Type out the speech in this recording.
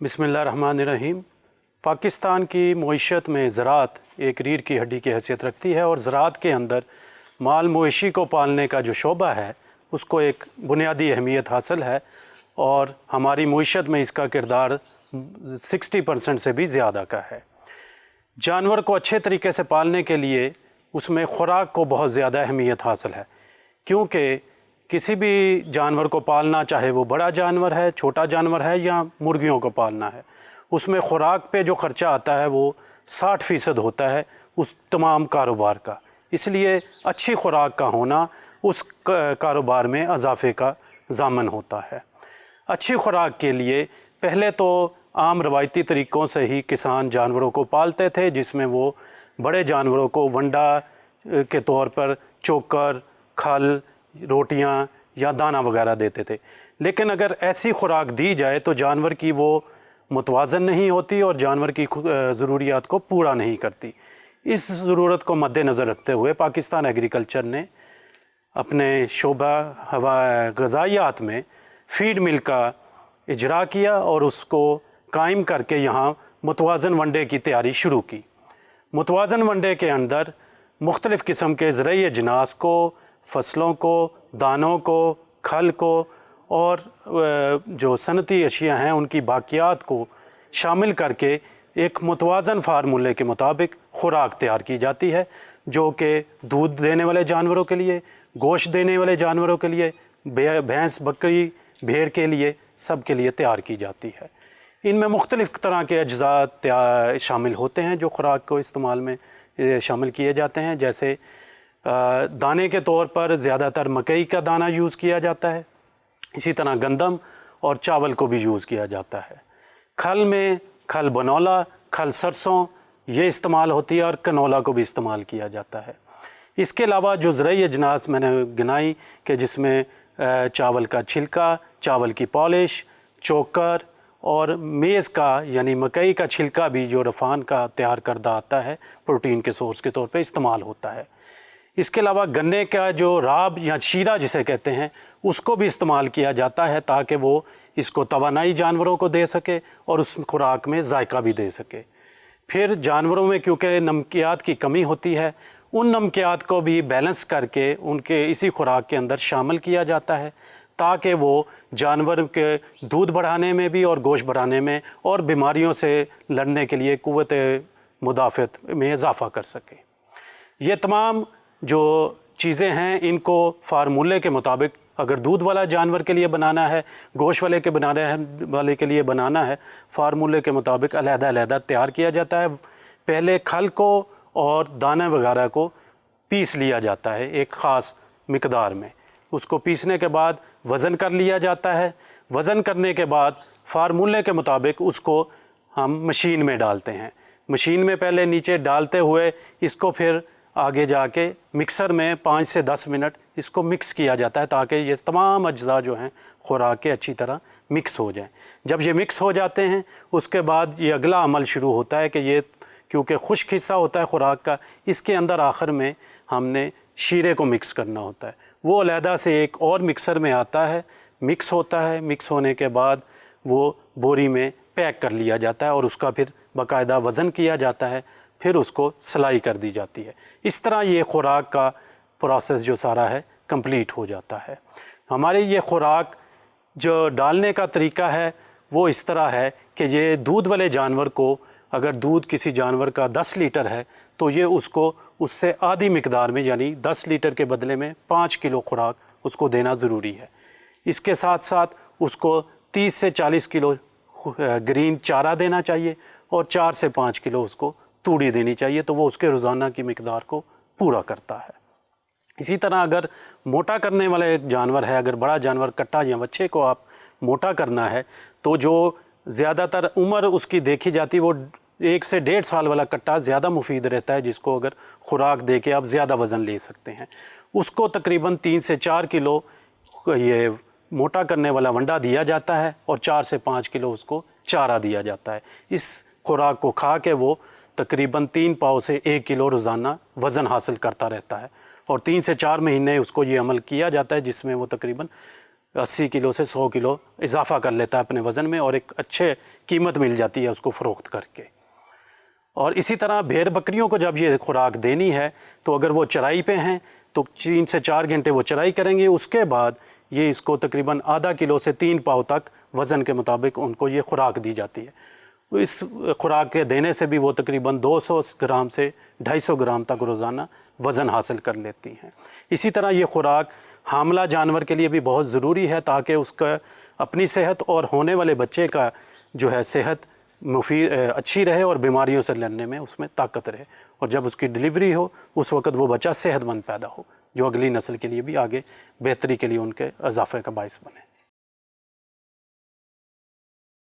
बिस्मिल्लाहिर्रहमानिर्रहीम। पाकिस्तान की मईशत में ज़राअत एक रीढ़ की हड्डी की हैसियत रखती है और ज़राअत के अंदर माल मवेशी को पालने का जो शोबा है उसको एक बुनियादी अहमियत हासिल है और हमारी मईशत में इसका किरदार 60% से भी ज़्यादा का है। जानवर को अच्छे तरीके से पालने के लिए उसमें ख़ुराक को बहुत ज़्यादा अहमियत हासिल है, क्योंकि किसी भी जानवर को पालना, चाहे वो बड़ा जानवर है, छोटा जानवर है या मुर्गियों को पालना है, उसमें ख़ुराक पे जो ख़र्चा आता है वो 60% होता है उस तमाम कारोबार का। इसलिए अच्छी ख़ुराक का होना उस कारोबार में इजाफ़े का ज़ामन होता है। अच्छी ख़ुराक के लिए पहले तो आम रवायती तरीक़ों से ही किसान जानवरों को पालते थे, जिसमें वो बड़े जानवरों को वंडा के तौर पर चोकर, खल, रोटियां या दाना वगैरह देते थे। लेकिन अगर ऐसी खुराक दी जाए तो जानवर की वो मुतवाज़न नहीं होती और जानवर की ज़रूरियात को पूरा नहीं करती। इस ज़रूरत को मद्देनज़र रखते हुए पाकिस्तान एग्रीकल्चर ने अपने शोबा ग़ज़ाइयात में फ़ीड मिल का इजरा किया और उसको कायम करके यहाँ मुतवाज़न वनडे की तैयारी शुरू की। मुतवाज़न वनडे के अंदर मुख्तलिफ़ किस्म के ज़रई अजनास को, फसलों को, दानों को, खल को और जो सनती अशिया हैं उनकी बाक़ियात को शामिल करके एक मुतवाज़न फार्मूले के मुताबिक ख़ुराक तैयार की जाती है, जो कि दूध देने वाले जानवरों के लिए, गोश्त देने वाले जानवरों के लिए, भैंस, बकरी, भेड़ के लिए, सब के लिए तैयार की जाती है। इनमें मुख्तलिफ़ तरह के अज्जा शामिल होते हैं जो ख़ुराक को इस्तेमाल में शामिल किए जाते हैं। जैसे दाने के तौर पर ज़्यादातर मकई का दाना यूज़ किया जाता है, इसी तरह गंदम और चावल को भी यूज़ किया जाता है। खल में खल बनौला, खल सरसों ये इस्तेमाल होती है और कनौला को भी इस्तेमाल किया जाता है। इसके अलावा जो ज़रई अजनास मैंने गिनाई कि जिसमें चावल का छिलका, चावल की पॉलिश, चोकर और मेज़ का यानी मकई का छिलका भी जो रफ़ान का तैयार करदा आता है प्रोटीन के सोर्स के तौर पे इस्तेमाल होता है। इसके अलावा गन्ने का जो राब या शीरा जिसे कहते हैं उसको भी इस्तेमाल किया जाता है ताकि वो इसको तवानाई जानवरों को दे सके और उस खुराक में जायका भी दे सके। फिर जानवरों में क्योंकि नमकियात की कमी होती है, उन नमकियात को भी बैलेंस करके उनके इसी खुराक के अंदर शामिल किया जाता है ताकि वो जानवर के दूध बढ़ाने में भी और गोश्त बढ़ाने में और बीमारियों से लड़ने के लिए क़ुव्वत मुदाफ़त में इजाफ़ा कर सके। ये तमाम जो चीज़ें हैं इनको फार्मूले के मुताबिक अगर दूध वाला जानवर के लिए बनाना है, गोश्त वाले के लिए बनाना है, फार्मूले के मुताबिक अलहदा तैयार किया जाता है। पहले खल को और दाने वगैरह को पीस लिया जाता है एक ख़ास मिकदार में। उसको पीसने के बाद वज़न कर लिया जाता है। वज़न करने के बाद फार्मूले के मुताबिक उसको हम मशीन में डालते हैं। मशीन में पहले नीचे डालते हुए इसको फिर आगे जाके मिक्सर में 5 से 10 मिनट इसको मिक्स किया जाता है ताकि ये तमाम अज्जा जो हैं खुराक के अच्छी तरह मिक्स हो जाएं। जब ये मिक्स हो जाते हैं उसके बाद ये अगला अमल शुरू होता है कि ये क्योंकि खुश्क हिस्सा होता है खुराक का, इसके अंदर आखिर में हमने शीरे को मिक्स करना होता है। वो अलहदा से एक और मिक्सर में आता है, मिक्स होता है। मिक्स होने के बाद वो बोरी में पैक कर लिया जाता है और उसका फिर बाकायदा वज़न किया जाता है, फिर उसको सिलाई कर दी जाती है। इस तरह ये खुराक का प्रोसेस जो सारा है कंप्लीट हो जाता है। हमारे ये खुराक जो डालने का तरीका है वो इस तरह है कि ये दूध वाले जानवर को अगर दूध किसी जानवर का 10 लीटर है तो ये उसको उससे आधी मिकदार में यानी 10 लीटर के बदले में 5 किलो खुराक उसको देना ज़रूरी है। इसके साथ साथ उसको 30 से 40 किलो ग्रीन चारा देना चाहिए और 4 से 5 किलो उसको तूड़ी देनी चाहिए, तो वो उसके रोज़ाना की मिकदार को पूरा करता है। इसी तरह अगर मोटा करने वाला एक जानवर है, अगर बड़ा जानवर कट्टा या बच्चे को आप मोटा करना है तो जो ज़्यादातर उम्र उसकी देखी जाती वो 1 से 1.5 साल वाला कट्टा ज़्यादा मुफीद रहता है, जिसको अगर खुराक दे के आप ज़्यादा वज़न ले सकते हैं। उसको तकरीबन 3 से 4 किलो ये मोटा करने वाला वंडा दिया जाता है और 4 से 5 किलो उसको चारा दिया जाता है। इस खुराक को खा के वो तकरीबन 3 पाव से 1 किलो रोज़ाना वज़न हासिल करता रहता है और 3 से 4 महीने उसको ये अमल किया जाता है, जिसमें वो तकरीबन 80 किलो से 100 किलो इजाफा कर लेता है अपने वज़न में, और एक अच्छे कीमत मिल जाती है उसको फ़रोख्त करके। और इसी तरह भेड़ बकरियों को जब ये खुराक देनी है तो अगर वो चराई पे हैं तो 3 से 4 घंटे वो चराई करेंगे, उसके बाद ये इसको तकरीबन आधा किलो से 3 पाव तक वज़न के मुताबिक उनको ये खुराक दी जाती है। तो इस खुराक के देने से भी वो तकरीबन 200 ग्राम से 250 ग्राम तक रोज़ाना वज़न हासिल कर लेती हैं। इसी तरह ये खुराक हामला जानवर के लिए भी बहुत ज़रूरी है ताकि उसका अपनी सेहत और होने वाले बच्चे का जो है सेहत अच्छी रहे और बीमारियों से लड़ने में उसमें ताकत रहे, और जब उसकी डिलीवरी हो उस वक़्त वो बच्चा सेहतमंद पैदा हो जो अगली नस्ल के लिए भी आगे बेहतरी के लिए उनके इजाफे का बायस बने।